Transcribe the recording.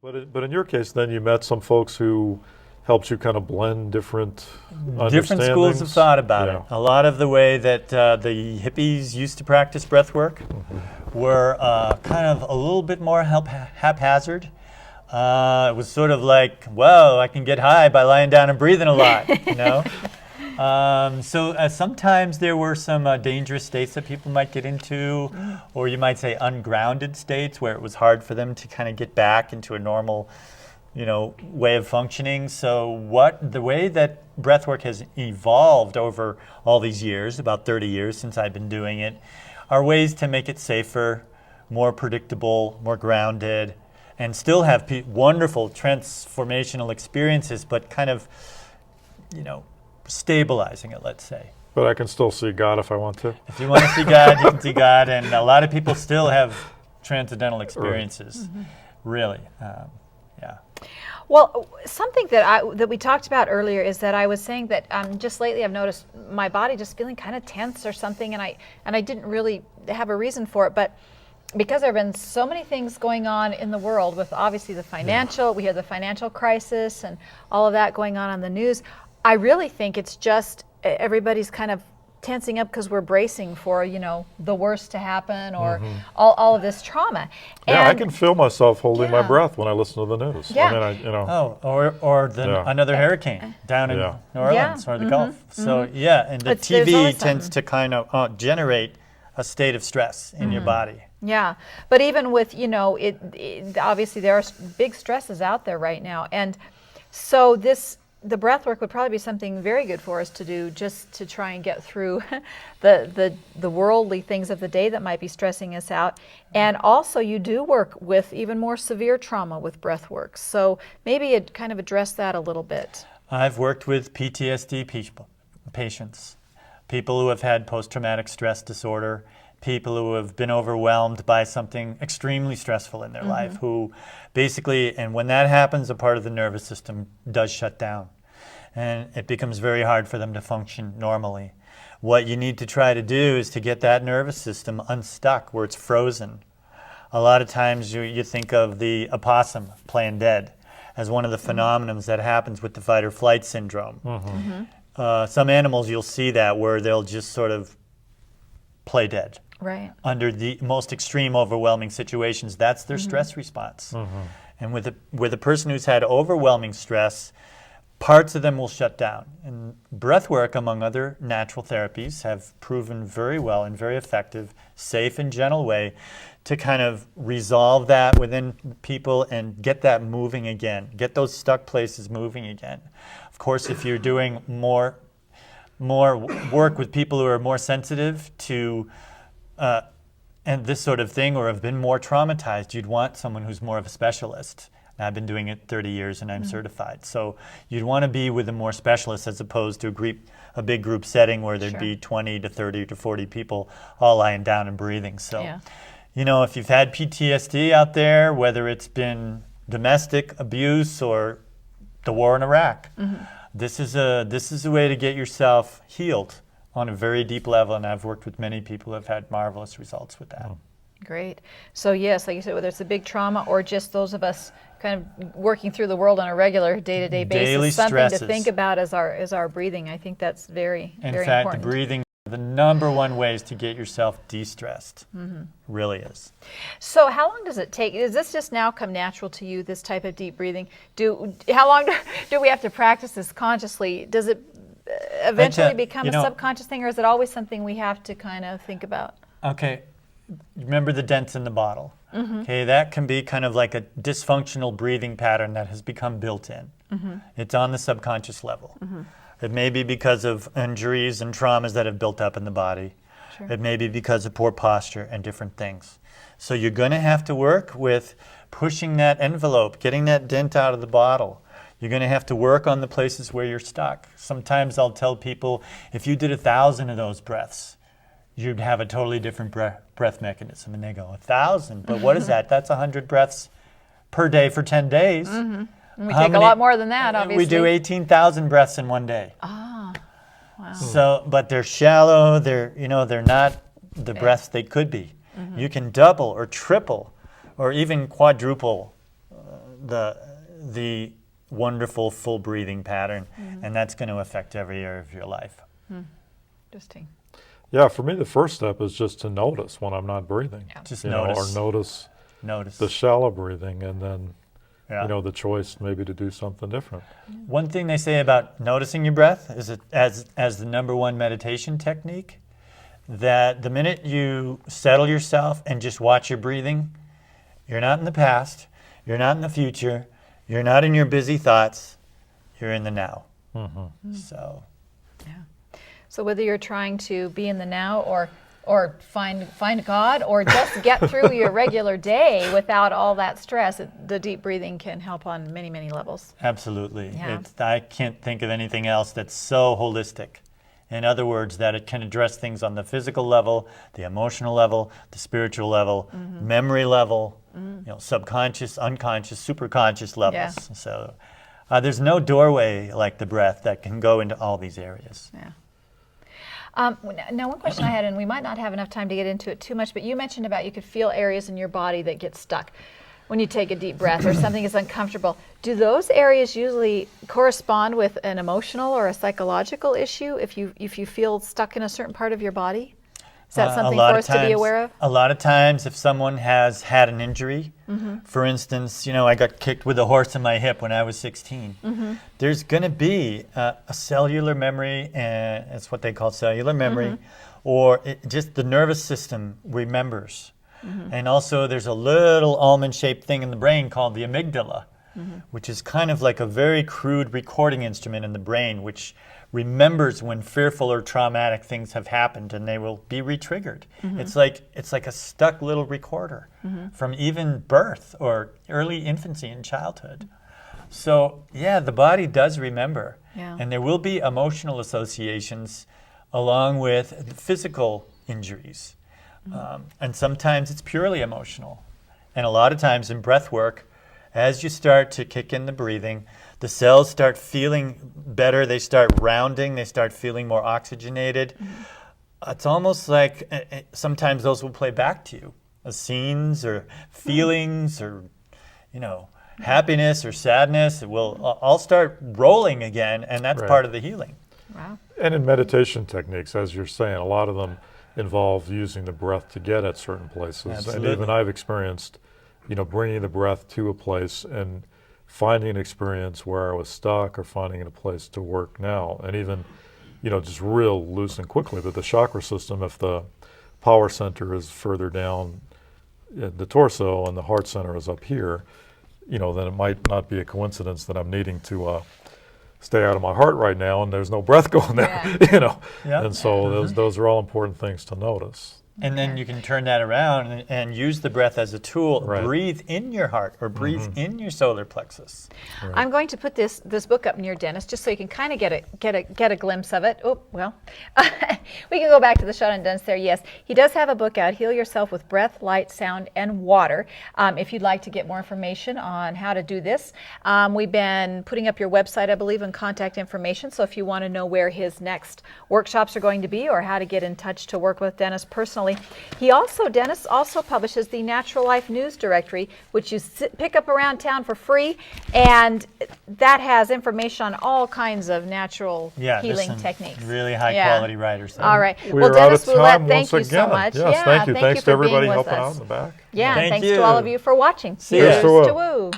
But in your case, then you met some folks who helped you kind of blend different Different schools of understandings. thought about Yeah. it. A lot of the way that the hippies used to practice breath work were kind of a little bit more haphazard. It was sort of like, well, I can get high by lying down and breathing a lot, you know? So sometimes there were some dangerous states that people might get into, or you might say ungrounded states where it was hard for them to kind of get back into a normal, way of functioning. So the way that breathwork has evolved over all these years, about 30 years since I've been doing it, are ways to make it safer, more predictable, more grounded, and still have wonderful transformational experiences, but kind of, stabilizing it, let's say. But I can still see God if I want to. If you want to see God, you can see God, and a lot of people still have transcendental experiences, really. Yeah. Well, something that we talked about earlier is that I was saying that just lately I've noticed my body just feeling kind of tense or something, and I didn't really have a reason for it, but because there have been so many things going on in the world with obviously the financial, we hear the financial crisis and all of that going on the news. I really think it's just everybody's kind of tensing up because we're bracing for, the worst to happen or all of this trauma. Yeah, I And can feel myself holding my breath when I listen to the news. Yeah. I mean, Another hurricane down in New Orleans or the Gulf. So and the There's TV always tends something. to kind of generate a state of stress in your body. Yeah, but even with, it obviously there are big stresses out there right now. And so the breath work would probably be something very good for us to do just to try and get through the worldly things of the day that might be stressing us out. And also you do work with even more severe trauma with breath work. So maybe you'd kind of address that a little bit. I've worked with PTSD patients, people who have had post-traumatic stress disorder, people who have been overwhelmed by something extremely stressful in their life, who basically, and when that happens, a part of the nervous system does shut down. And it becomes very hard for them to function normally. What you need to try to do is to get that nervous system unstuck where it's frozen. A lot of times you think of the opossum playing dead as one of the phenomenons that happens with the fight or flight syndrome. Some animals you'll see that where they'll just sort of play dead. Right. Under the most extreme, overwhelming situations, that's their stress response. And with a person who's had overwhelming stress, parts of them will shut down. And breath work, among other natural therapies, have proven very well and very effective, safe and gentle way to kind of resolve that within people and get that moving again, get those stuck places moving again. Of course, if you're doing more work with people who are more sensitive to and this sort of thing, or have been more traumatized, you'd want someone who's more of a specialist. And I've been doing it 30 years and I'm certified. So you'd want to be with a more specialist as opposed to a big group setting where there'd be 20 to 30 to 40 people all lying down and breathing. So, if you've had PTSD out there, whether it's been domestic abuse or the war in Iraq, this is a way to get yourself healed on a very deep level, and I've worked with many people who have had marvelous results with that. Great. So yes, like you said, whether it's a big trauma or just those of us kind of working through the world on a regular day-to-day basis, Daily something stresses. to think about as our breathing. I think that's very, In very fact, important. the breathing, the number one ways to get yourself de-stressed, really is. So how long does it take? Does this just now come natural to you, this type of deep breathing? How long do we have to practice this consciously? Does it eventually become a subconscious thing, or is it always something we have to kind of think about? Okay, remember the dents in the bottle. Okay, that can be kind of like a dysfunctional breathing pattern that has become built in. It's on the subconscious level. It may be because of injuries and traumas that have built up in the body. It may be because of poor posture and different things. So you're going to have to work with pushing that envelope, getting that dent out of the bottle. You're going to have to work on the places where you're stuck. Sometimes I'll tell people, if you did 1,000 of those breaths, you'd have a totally different breath mechanism. And they go, 1,000? But what is that? That's 100 breaths per day for 10 days. And we take a lot more than that, obviously. We do 18,000 breaths in one day. Ah, wow. So, but they're shallow. They're not the breaths they could be. You can double or triple or even quadruple the wonderful full breathing pattern, and that's going to affect every area of your life. Interesting. Yeah, for me, the first step is just to notice when I'm not breathing. Yeah. Just You know, notice. or notice the Notice. shallow breathing, and then Yeah. you know, the choice maybe to do something different. One thing they say about noticing your breath is it as the number one meditation technique, that the minute you settle yourself and just watch your breathing, you're not in the past, you're not in the future, you're not in your busy thoughts, you're in the now. So, So whether you're trying to be in the now or find God or just get through your regular day without all that stress, the deep breathing can help on many, many levels. absolutely. Yeah. I can't think of anything else that's so holistic. In other words, that it can address things on the physical level, the emotional level, the spiritual level, memory level, you know, subconscious, unconscious, superconscious levels. Yeah. So there's no doorway like the breath that can go into all these areas. Yeah. Now, one question I had, and we might not have enough time to get into it too much, but you mentioned about you could feel areas in your body that get stuck when you take a deep breath or something is uncomfortable. Do those areas usually correspond with an emotional or a psychological issue if you feel stuck in a certain part of your body? Is that something for us to be aware of? A lot of times, if someone has had an injury, for instance, you know, I got kicked with a horse in my hip when I was 16. There's going to be a cellular memory, and it's what they call cellular memory, or just the nervous system remembers. And also, there's a little almond-shaped thing in the brain called the amygdala, which is kind of like a very crude recording instrument in the brain, which remembers when fearful or traumatic things have happened, and they will be re-triggered. It's like a stuck little recorder from even birth or early infancy and childhood. So yeah, the body does remember, and there will be emotional associations along with physical injuries, and sometimes it's purely emotional, and a lot of times in breath work, as you start to kick in the breathing, the cells start feeling better, they start rounding, they start feeling more oxygenated. It's almost like sometimes those will play back to you, as scenes or feelings or, you know, happiness or sadness. It will all start rolling again, and that's part of the healing. Wow. And in meditation techniques, as you're saying, a lot of them involve using the breath to get at certain places. Absolutely. And even I've experienced, you know, bringing the breath to a place and finding an experience where I was stuck or finding a place to work now. And even, you know, just real loose and quickly. But the chakra system, if the power center is further down the torso and the heart center is up here, you know, then it might not be a coincidence that I'm needing to stay out of my heart right now and there's no breath going there, you know. Yeah. And so those are all important things to notice. And then you can turn that around and use the breath as a tool. Right. Breathe in your heart or breathe in your solar plexus. Right. I'm going to put this book up near Dennis just so you can kind of get a glimpse of it. Oh, well, we can go back to the shot on Dennis there. Yes, he does have a book out, Heal Yourself with Breath, Light, Sound, and Water. If you'd like to get more information on how to do this, we've been putting up your website, I believe, and contact information. So if you want to know where his next workshops are going to be or how to get in touch to work with Dennis personally, Dennis also publishes the Natural Life News Directory, which you pick up around town for free, and that has information on all kinds of natural healing techniques. Really high quality writers. All right. We're Dennis out of Ouellette, time thank you once so again. much. Yes, thank you. Thanks for to everybody being with helping us. out in the back. Yeah, and Thank thanks you. to all of you for watching. See ya. Here's to woo.